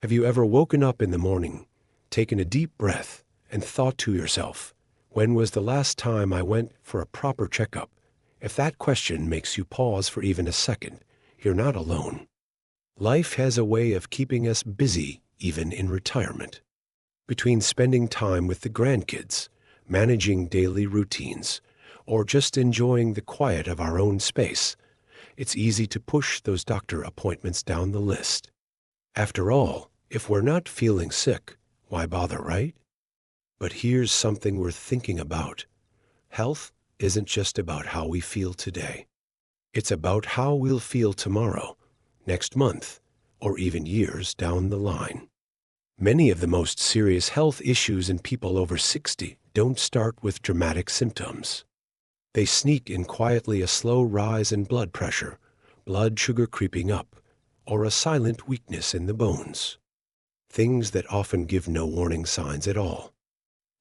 Have you ever woken up in the morning, taken a deep breath, and thought to yourself, when was the last time I went for a proper checkup? If that question makes you pause for even a second, you're not alone. Life has a way of keeping us busy even in retirement. Between spending time with the grandkids, managing daily routines, or just enjoying the quiet of our own space, it's easy to push those doctor appointments down the list. After all, if we're not feeling sick, why bother, right? But here's something worth thinking about. Health isn't just about how we feel today. It's about how we'll feel tomorrow, next month, or even years down the line. Many of the most serious health issues in people over 60 don't start with dramatic symptoms. They sneak in quietly: a slow rise in blood pressure, blood sugar creeping up, or a silent weakness in the bones. Things that often give no warning signs at all,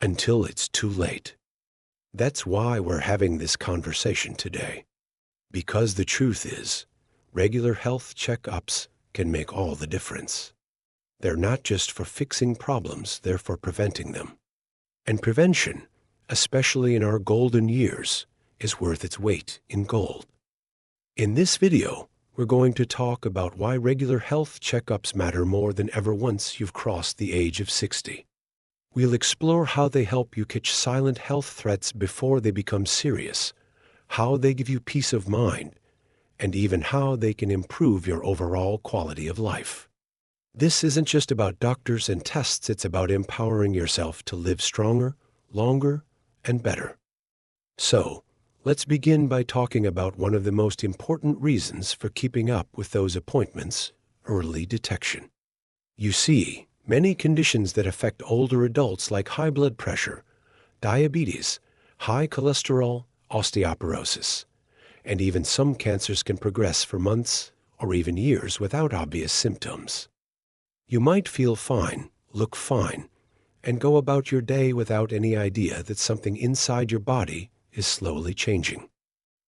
until it's too late. That's why we're having this conversation today. Because the truth is, regular health checkups can make all the difference. They're not just for fixing problems, they're for preventing them. And prevention, especially in our golden years, is worth its weight in gold. In this video, we're going to talk about why regular health checkups matter more than ever once you've crossed the age of 60. We'll explore how they help you catch silent health threats before they become serious, how they give you peace of mind, and even how they can improve your overall quality of life. This isn't just about doctors and tests, it's about empowering yourself to live stronger, longer, and better. So, let's begin by talking about one of the most important reasons for keeping up with those appointments: early detection. You see, many conditions that affect older adults, like high blood pressure, diabetes, high cholesterol, osteoporosis, and even some cancers, can progress for months or even years without obvious symptoms. You might feel fine, look fine, and go about your day without any idea that something inside your body is slowly changing.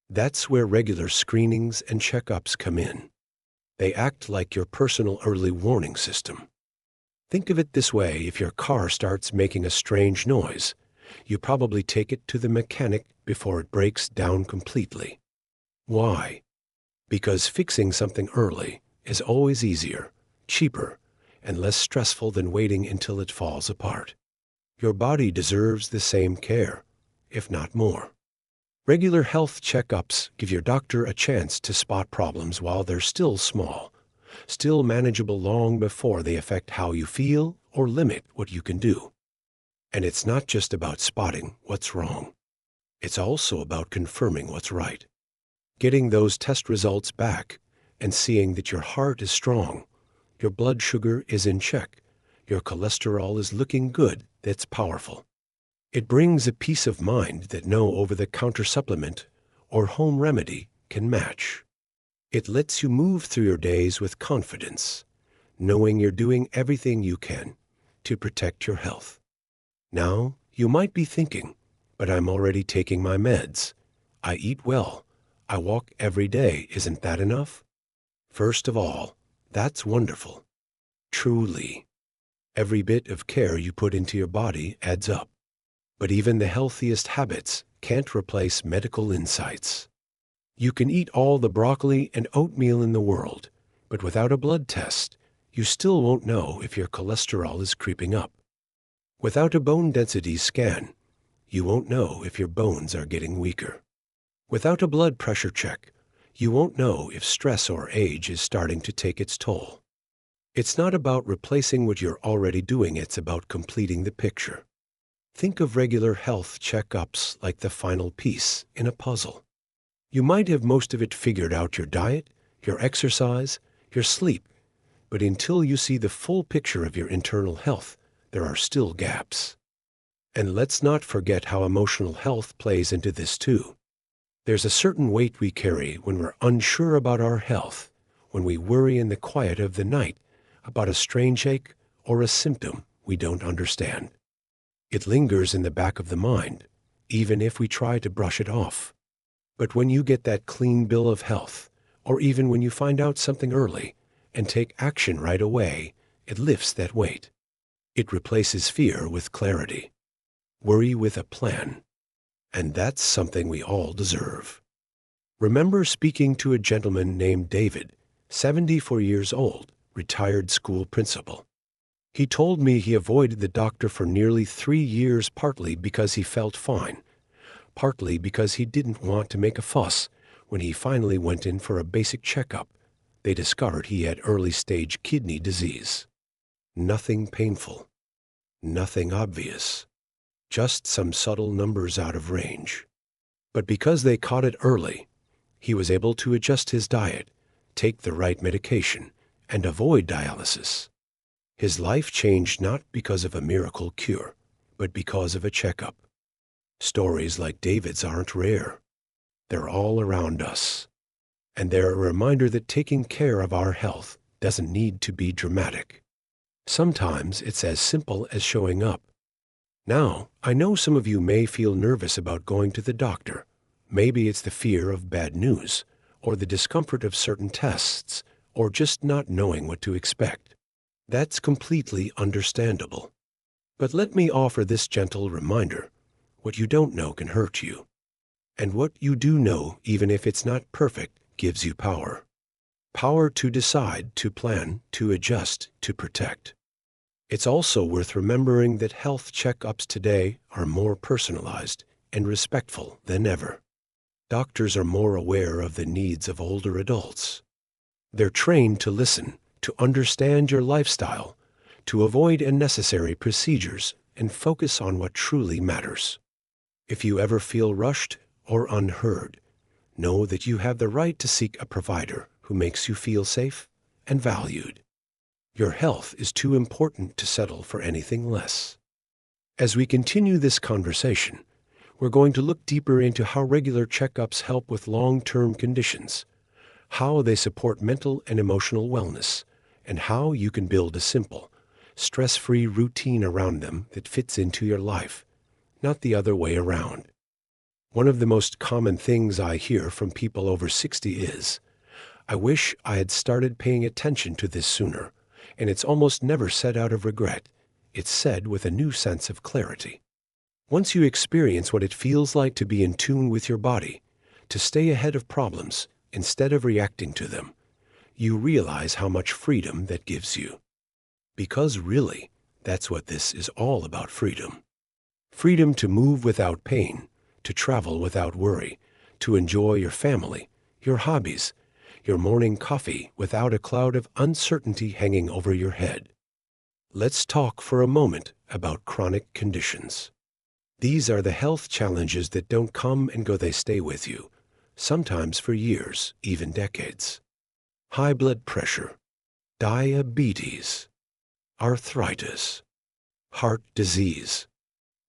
That's where regular screenings and checkups come in. They act like your personal early warning system. Think of it this way: if your car starts making a strange noise, you probably take it to the mechanic before it breaks down completely. Why? Because fixing something early is always easier, cheaper, and less stressful than waiting until it falls apart. Your body deserves the same care, if not more. Regular health checkups give your doctor a chance to spot problems while they're still small, still manageable, long before they affect how you feel or limit what you can do. And it's not just about spotting what's wrong. It's also about confirming what's right. Getting those test results back and seeing that your heart is strong, your blood sugar is in check, your cholesterol is looking good, that's powerful. It brings a peace of mind that no over-the-counter supplement or home remedy can match. It lets you move through your days with confidence, knowing you're doing everything you can to protect your health. Now, you might be thinking, but I'm already taking my meds. I eat well. I walk every day. Isn't that enough? First of all, that's wonderful. Truly. Every bit of care you put into your body adds up. But even the healthiest habits can't replace medical insights. You can eat all the broccoli and oatmeal in the world, but without a blood test, you still won't know if your cholesterol is creeping up. Without a bone density scan, you won't know if your bones are getting weaker. Without a blood pressure check, you won't know if stress or age is starting to take its toll. It's not about replacing what you're already doing, it's about completing the picture. Think of regular health checkups like the final piece in a puzzle. You might have most of it figured out: your diet, your exercise, your sleep. But until you see the full picture of your internal health, there are still gaps. And let's not forget how emotional health plays into this too. There's a certain weight we carry when we're unsure about our health, when we worry in the quiet of the night about a strange ache or a symptom we don't understand. It lingers in the back of the mind, even if we try to brush it off. But when you get that clean bill of health, or even when you find out something early and take action right away, It lifts that weight. It replaces fear with clarity, worry with a plan. And that's something we all deserve. Remember speaking to a gentleman named David, 74 years old, retired school principal. He told me he avoided the doctor for nearly 3 years, partly because he felt fine, partly because he didn't want to make a fuss. When he finally went in for a basic checkup, they discovered he had early-stage kidney disease. Nothing painful, nothing obvious, just some subtle numbers out of range. But because they caught it early, he was able to adjust his diet, take the right medication, and avoid dialysis. His life changed not because of a miracle cure, but because of a checkup. Stories like David's aren't rare. They're all around us. And they're a reminder that taking care of our health doesn't need to be dramatic. Sometimes it's as simple as showing up. Now, I know some of you may feel nervous about going to the doctor. Maybe it's the fear of bad news, or the discomfort of certain tests, or just not knowing what to expect. That's completely understandable. But let me offer this gentle reminder. What you don't know can hurt you. And what you do know, even if it's not perfect, gives you power. Power to decide, to plan, to adjust, to protect. It's also worth remembering that health checkups today are more personalized and respectful than ever. Doctors are more aware of the needs of older adults. They're trained to listen, to understand your lifestyle, to avoid unnecessary procedures and focus on what truly matters. If you ever feel rushed or unheard, know that you have the right to seek a provider who makes you feel safe and valued. Your health is too important to settle for anything less. As we continue this conversation, we're going to look deeper into how regular checkups help with long-term conditions, how they support mental and emotional wellness, and how you can build a simple, stress-free routine around them that fits into your life, not the other way around. One of the most common things I hear from people over 60 is, "I wish I had started paying attention to this sooner," and it's almost never said out of regret. It's said with a new sense of clarity. Once you experience what it feels like to be in tune with your body, to stay ahead of problems instead of reacting to them, you realize how much freedom that gives you. Because really, that's what this is all about: freedom. Freedom to move without pain, to travel without worry, to enjoy your family, your hobbies, your morning coffee without a cloud of uncertainty hanging over your head. Let's talk for a moment about chronic conditions. These are the health challenges that don't come and go, they stay with you, sometimes for years, even decades. High blood pressure, diabetes, arthritis, heart disease.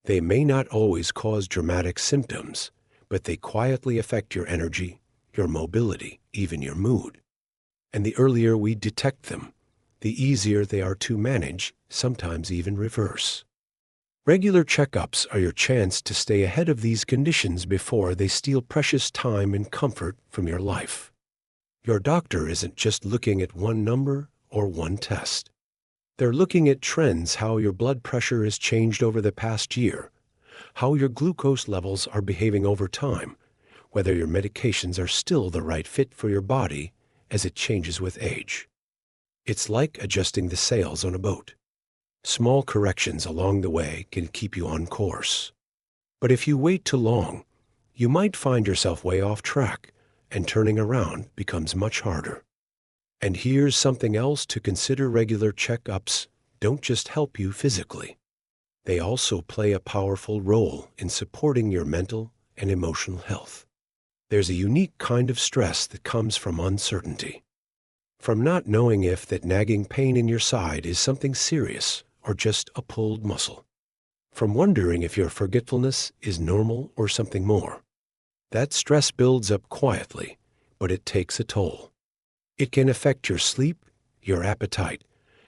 They may not always cause dramatic symptoms, but they quietly affect your energy, your mobility, even your mood. And the earlier we detect them, the easier they are to manage, sometimes even reverse. Regular checkups are your chance to stay ahead of these conditions before they steal precious time and comfort from your life. Your doctor isn't just looking at one number or one test. They're looking at trends, how your blood pressure has changed over the past year, how your glucose levels are behaving over time, whether your medications are still the right fit for your body as it changes with age. It's like adjusting the sails on a boat. Small corrections along the way can keep you on course. But if you wait too long, you might find yourself way off track, and turning around becomes much harder. And here's something else to consider: regular checkups don't just help you physically. They also play a powerful role in supporting your mental and emotional health. There's a unique kind of stress that comes from uncertainty. From not knowing if that nagging pain in your side is something serious or just a pulled muscle. From wondering if your forgetfulness is normal or something more. That stress builds up quietly, but it takes a toll. It can affect your sleep, your appetite,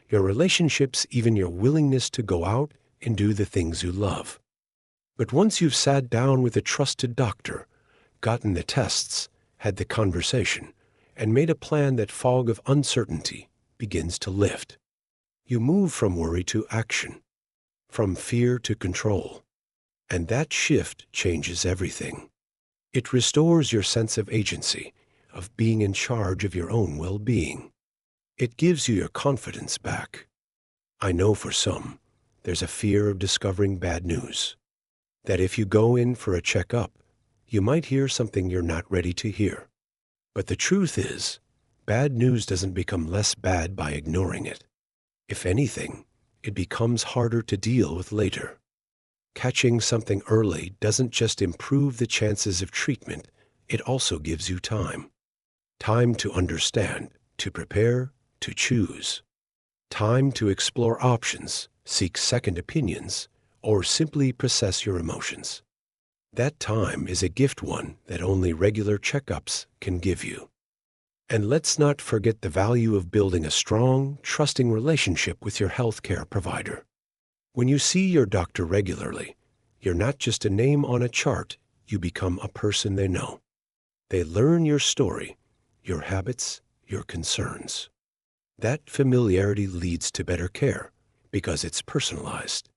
your relationships, even your willingness to go out and do the things you love. But once you've sat down with a trusted doctor, gotten the tests, had the conversation, and made a plan, that fog of uncertainty begins to lift. You move from worry to action, from fear to control. And that shift changes everything. It restores your sense of agency, of being in charge of your own well-being. It gives you your confidence back. I know for some, there's a fear of discovering bad news. That if you go in for a checkup, you might hear something you're not ready to hear. But the truth is, bad news doesn't become less bad by ignoring it. If anything, it becomes harder to deal with later. Catching something early doesn't just improve the chances of treatment, it also gives you time. Time to understand, to prepare, to choose. Time to explore options, seek second opinions, or simply process your emotions. That time is a gift one that only regular checkups can give you. And let's not forget the value of building a strong, trusting relationship with your healthcare provider. When you see your doctor regularly, you're not just a name on a chart, you become a person they know. They learn your story, your habits, your concerns. That familiarity leads to better care because it's personalized.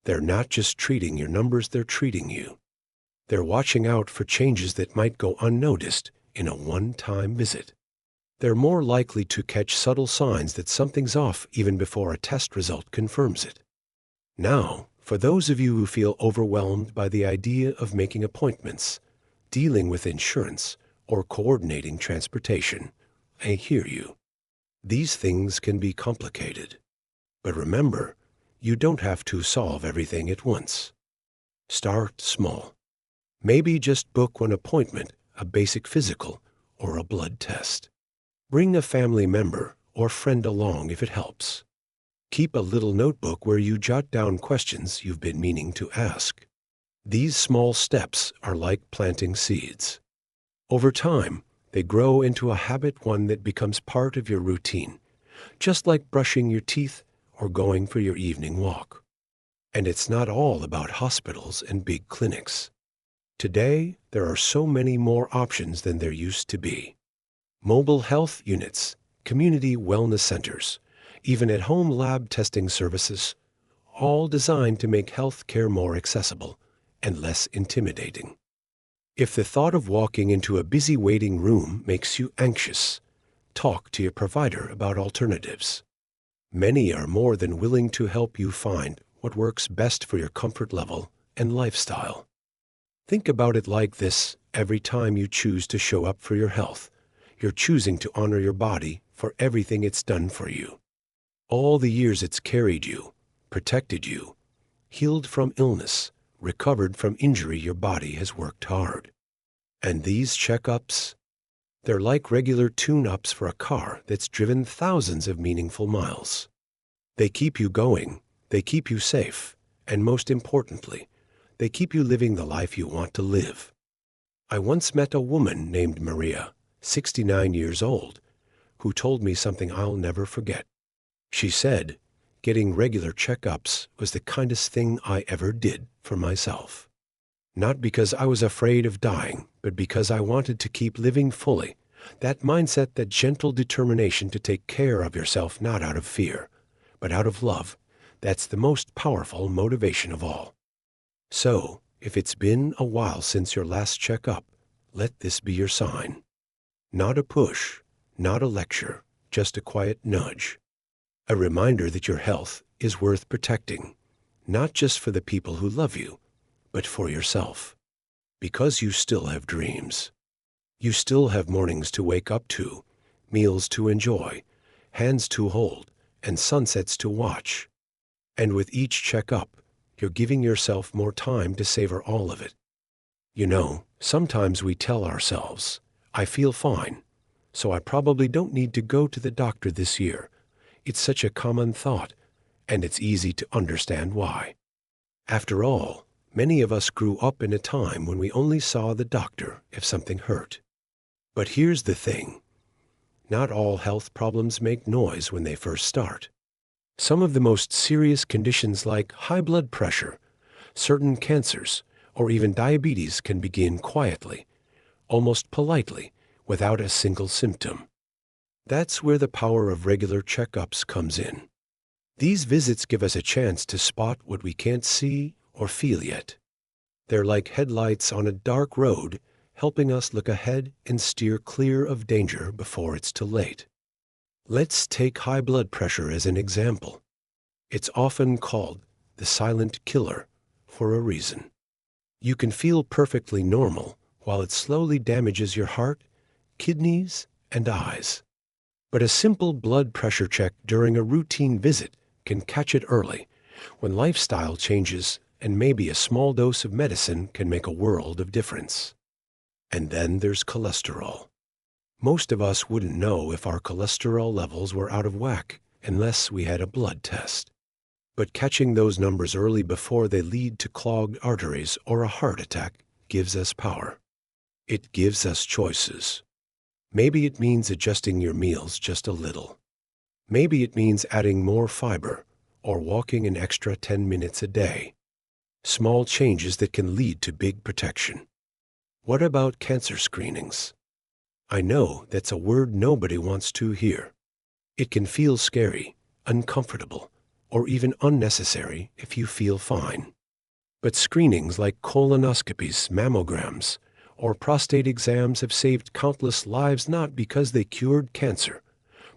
They're not just treating your numbers, they're treating you. They're watching out for changes that might go unnoticed in a one-time visit. They're more likely to catch subtle signs that something's off even before a test result confirms it. Now, for those of you who feel overwhelmed by the idea of making appointments, dealing with insurance, or coordinating transportation, I hear you. These things can be complicated. But remember, you don't have to solve everything at once. Start small. Maybe just book one appointment, a basic physical, or a blood test. Bring a family member or friend along if it helps. Keep a little notebook where you jot down questions you've been meaning to ask. These small steps are like planting seeds. Over time, they grow into a habit, one that becomes part of your routine, just like brushing your teeth or going for your evening walk. And it's not all about hospitals and big clinics. Today, there are so many more options than there used to be. Mobile health units, community wellness centers, even at-home lab testing services, all designed to make health care more accessible and less intimidating. If the thought of walking into a busy waiting room makes you anxious, talk to your provider about alternatives. Many are more than willing to help you find what works best for your comfort level and lifestyle. Think about it like this: every time you choose to show up for your health, you're choosing to honor your body for everything it's done for you. All the years it's carried you, protected you, healed from illness, recovered from injury, your body has worked hard. And these checkups, they're like regular tune-ups for a car that's driven thousands of meaningful miles. They keep you going, they keep you safe, and most importantly, they keep you living the life you want to live. I once met a woman named Maria, 69 years old, who told me something I'll never forget. She said, getting regular checkups was the kindest thing I ever did for myself. Not because I was afraid of dying, but because I wanted to keep living fully. That mindset, that gentle determination to take care of yourself, not out of fear, but out of love, that's the most powerful motivation of all. So, if it's been a while since your last checkup, let this be your sign. Not a push, not a lecture, just a quiet nudge. A reminder that your health is worth protecting, not just for the people who love you, but for yourself. Because you still have dreams. You still have mornings to wake up to, meals to enjoy, hands to hold, and sunsets to watch. And with each checkup, you're giving yourself more time to savor all of it. You know, sometimes we tell ourselves, I feel fine, so I probably don't need to go to the doctor this year. It's such a common thought, and it's easy to understand why. After all, many of us grew up in a time when we only saw the doctor if something hurt. But here's the thing. Not all health problems make noise when they first start. Some of the most serious conditions like high blood pressure, certain cancers, or even diabetes can begin quietly, almost politely, without a single symptom. That's where the power of regular checkups comes in. These visits give us a chance to spot what we can't see or feel yet. They're like headlights on a dark road, helping us look ahead and steer clear of danger before it's too late. Let's take high blood pressure as an example. It's often called the silent killer for a reason. You can feel perfectly normal while it slowly damages your heart, kidneys, and eyes. But a simple blood pressure check during a routine visit can catch it early, when lifestyle changes and maybe a small dose of medicine can make a world of difference. And then there's cholesterol. Most of us wouldn't know if our cholesterol levels were out of whack unless we had a blood test. But catching those numbers early before they lead to clogged arteries or a heart attack gives us power. It gives us choices. Maybe it means adjusting your meals just a little. Maybe it means adding more fiber or walking an extra 10 minutes a day. Small changes that can lead to big protection. What about cancer screenings? I know that's a word nobody wants to hear. It can feel scary, uncomfortable, or even unnecessary if you feel fine. But screenings like colonoscopies, mammograms, or prostate exams have saved countless lives not because they cured cancer,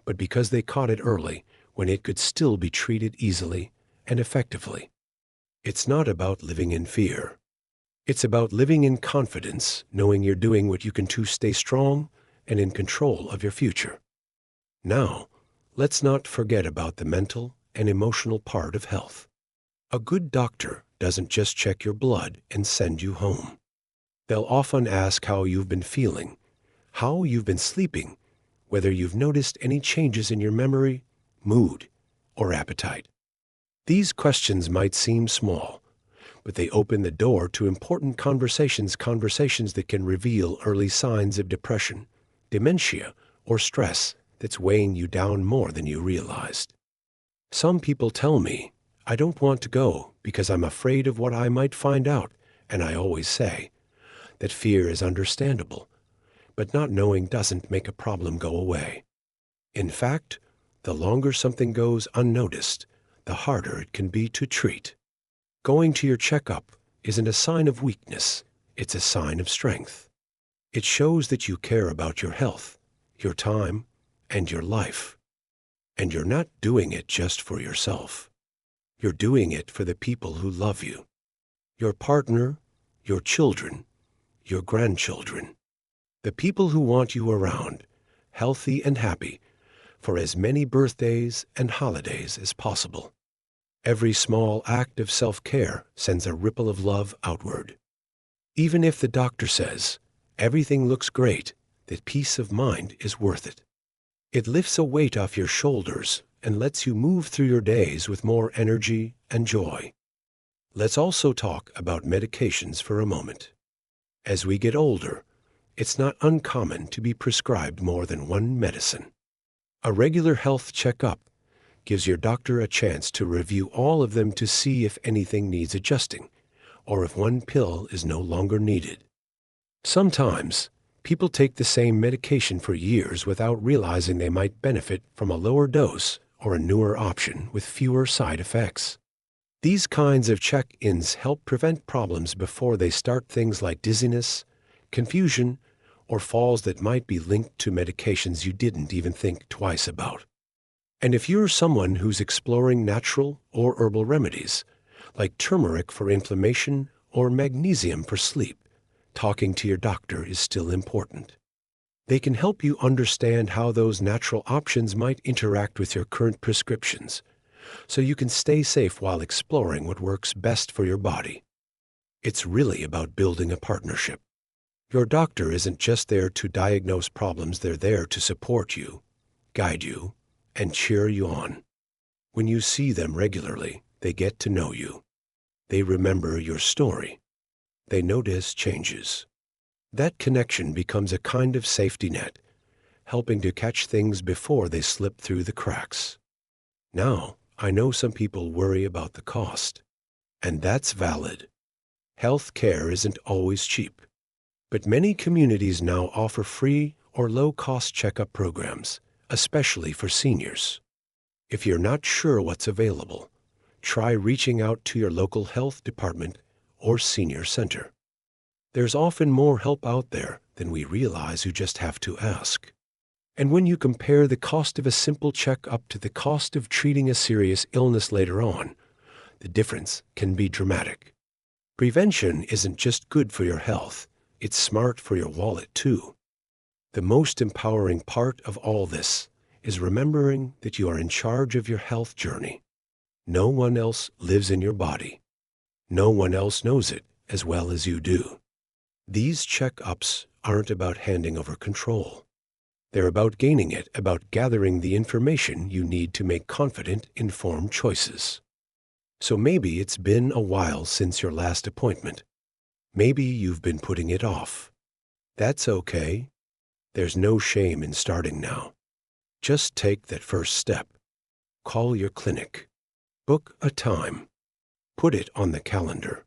but because they caught it early when it could still be treated easily and effectively. It's not about living in fear. It's about living in confidence, knowing you're doing what you can to stay strong and in control of your future. Now, let's not forget about the mental and emotional part of health. A good doctor doesn't just check your blood and send you home. They'll often ask how you've been feeling, how you've been sleeping, whether you've noticed any changes in your memory, mood, or appetite. These questions might seem small, but they open the door to important conversations that can reveal early signs of depression, dementia, or stress that's weighing you down more than you realized. Some people tell me, I don't want to go because I'm afraid of what I might find out, and I always say that fear is understandable, but not knowing doesn't make a problem go away. In fact, the longer something goes unnoticed, the harder it can be to treat. Going to your checkup isn't a sign of weakness, it's a sign of strength. It shows that you care about your health, your time, and your life. And you're not doing it just for yourself. You're doing it for the people who love you. Your partner, your children, your grandchildren. The people who want you around, healthy and happy, for as many birthdays and holidays as possible. Every small act of self-care sends a ripple of love outward. Even if the doctor says, everything looks great, that peace of mind is worth it. It lifts a weight off your shoulders and lets you move through your days with more energy and joy. Let's also talk about medications for a moment. As we get older, it's not uncommon to be prescribed more than one medicine. A regular health checkup gives your doctor a chance to review all of them to see if anything needs adjusting, or if one pill is no longer needed. Sometimes, people take the same medication for years without realizing they might benefit from a lower dose or a newer option with fewer side effects. These kinds of check-ins help prevent problems before they start, things like dizziness, confusion, or falls that might be linked to medications you didn't even think twice about. And if you're someone who's exploring natural or herbal remedies, like turmeric for inflammation or magnesium for sleep, talking to your doctor is still important. They can help you understand how those natural options might interact with your current prescriptions, so you can stay safe while exploring what works best for your body. It's really about building a partnership. Your doctor isn't just there to diagnose problems, they're there to support you, guide you, and cheer you on. When you see them regularly, they get to know you. They remember your story. They notice changes. That connection becomes a kind of safety net, helping to catch things before they slip through the cracks. Now, I know some people worry about the cost, and that's valid. Health care isn't always cheap, but many communities now offer free or low-cost checkup programs, especially for seniors. If you're not sure what's available, try reaching out to your local health department or senior center. There's often more help out there than we realize. You just have to ask. And when you compare the cost of a simple checkup to the cost of treating a serious illness later on, the difference can be dramatic. Prevention isn't just good for your health, it's smart for your wallet too. The most empowering part of all this is remembering that you are in charge of your health journey. No one else lives in your body. No one else knows it as well as you do. These checkups aren't about handing over control. They're about gaining it, about gathering the information you need to make confident, informed choices. So maybe it's been a while since your last appointment. Maybe you've been putting it off. That's okay. There's no shame in starting now. Just take that first step. Call your clinic. Book a time. Put it on the calendar.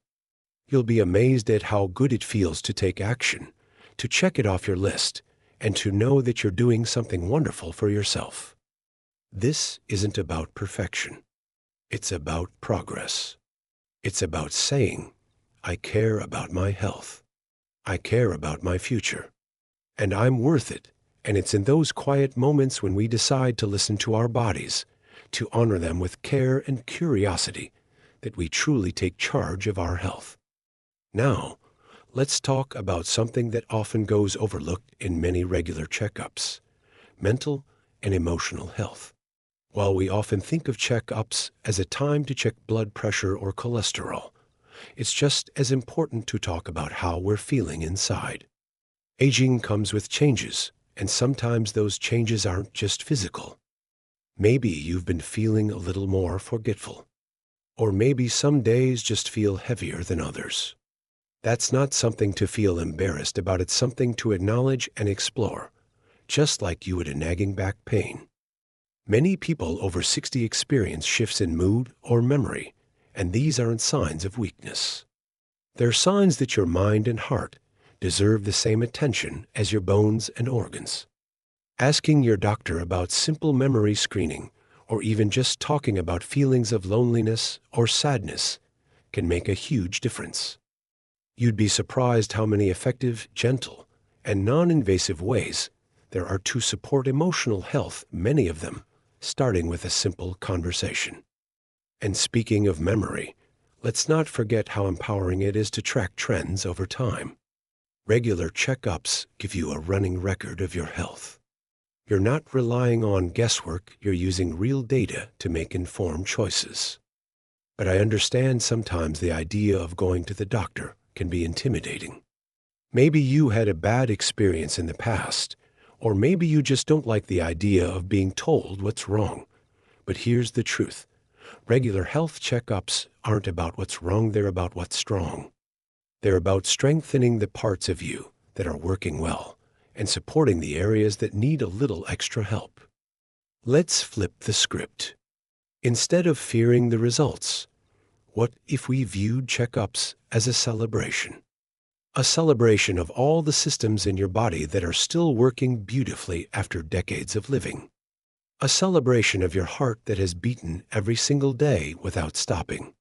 You'll be amazed at how good it feels to take action, to check it off your list, and to know that you're doing something wonderful for yourself. This isn't about perfection. It's about progress. It's about saying, I care about my health. I care about my future. And I'm worth it. And it's in those quiet moments when we decide to listen to our bodies, to honor them with care and curiosity, that we truly take charge of our health. Now, let's talk about something that often goes overlooked in many regular checkups: mental and emotional health. While we often think of checkups as a time to check blood pressure or cholesterol, it's just as important to talk about how we're feeling inside. Aging comes with changes, and sometimes those changes aren't just physical. Maybe you've been feeling a little more forgetful, or maybe some days just feel heavier than others. That's not something to feel embarrassed about. It's something to acknowledge and explore, just like you would a nagging back pain. Many people over 60 experience shifts in mood or memory, and these aren't signs of weakness. They're signs that your mind and heart deserve the same attention as your bones and organs. Asking your doctor about simple memory screening, or even just talking about feelings of loneliness or sadness, can make a huge difference. You'd be surprised how many effective, gentle, and non-invasive ways there are to support emotional health, many of them starting with a simple conversation. And speaking of memory, let's not forget how empowering it is to track trends over time. Regular checkups give you a running record of your health. You're not relying on guesswork, you're using real data to make informed choices. But I understand sometimes the idea of going to the doctor can be intimidating. Maybe you had a bad experience in the past, or maybe you just don't like the idea of being told what's wrong. But here's the truth. Regular health checkups aren't about what's wrong, they're about what's strong. They're about strengthening the parts of you that are working well and supporting the areas that need a little extra help. Let's flip the script. Instead of fearing the results, what if we viewed checkups as a celebration? A celebration of all the systems in your body that are still working beautifully after decades of living. A celebration of your heart that has beaten every single day without stopping.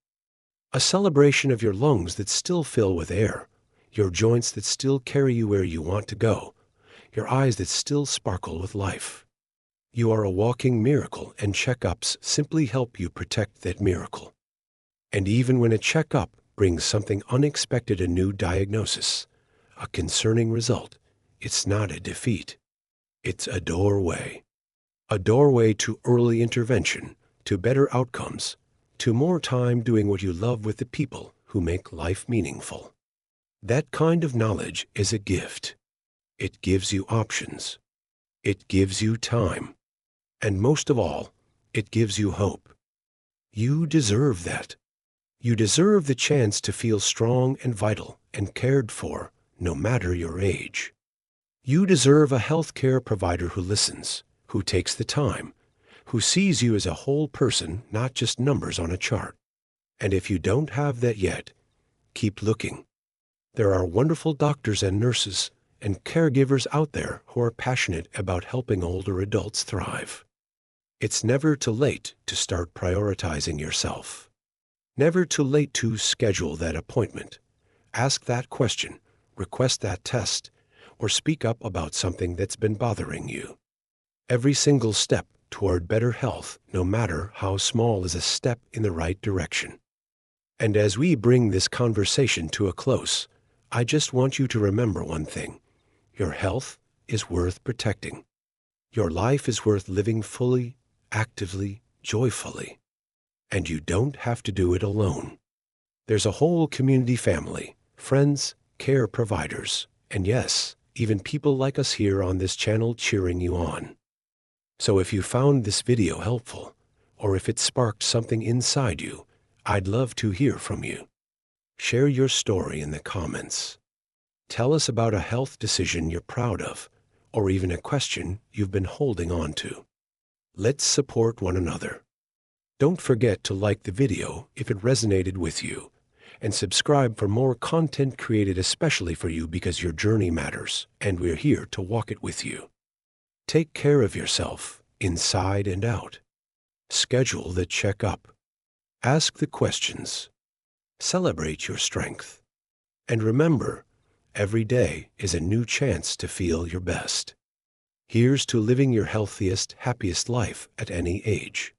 A celebration of your lungs that still fill with air, your joints that still carry you where you want to go, your eyes that still sparkle with life. You are a walking miracle, and checkups simply help you protect that miracle. And even when a checkup brings something unexpected, a new diagnosis, a concerning result, it's not a defeat. It's a doorway. A doorway to early intervention, to better outcomes, to more time doing what you love with the people who make life meaningful. That kind of knowledge is a gift. It gives you options. It gives you time. And most of all, it gives you hope. You deserve that. You deserve the chance to feel strong and vital and cared for, no matter your age. You deserve a healthcare provider who listens, who takes the time, who sees you as a whole person, not just numbers on a chart. And if you don't have that yet, keep looking. There are wonderful doctors and nurses and caregivers out there who are passionate about helping older adults thrive. It's never too late to start prioritizing yourself. Never too late to schedule that appointment, ask that question, request that test, or speak up about something that's been bothering you. Every single step toward better health, no matter how small, is a step in the right direction. And as we bring this conversation to a close, I just want you to remember one thing. Your health is worth protecting. Your life is worth living fully, actively, joyfully. And you don't have to do it alone. There's a whole community family, friends, care providers, and yes, even people like us here on this channel cheering you on. So if you found this video helpful, or if it sparked something inside you, I'd love to hear from you. Share your story in the comments. Tell us about a health decision you're proud of, or even a question you've been holding on to. Let's support one another. Don't forget to like the video if it resonated with you, and subscribe for more content created especially for you because your journey matters, and we're here to walk it with you. Take care of yourself, inside and out. Schedule the checkup. Ask the questions. Celebrate your strength. And remember, every day is a new chance to feel your best. Here's to living your healthiest, happiest life at any age.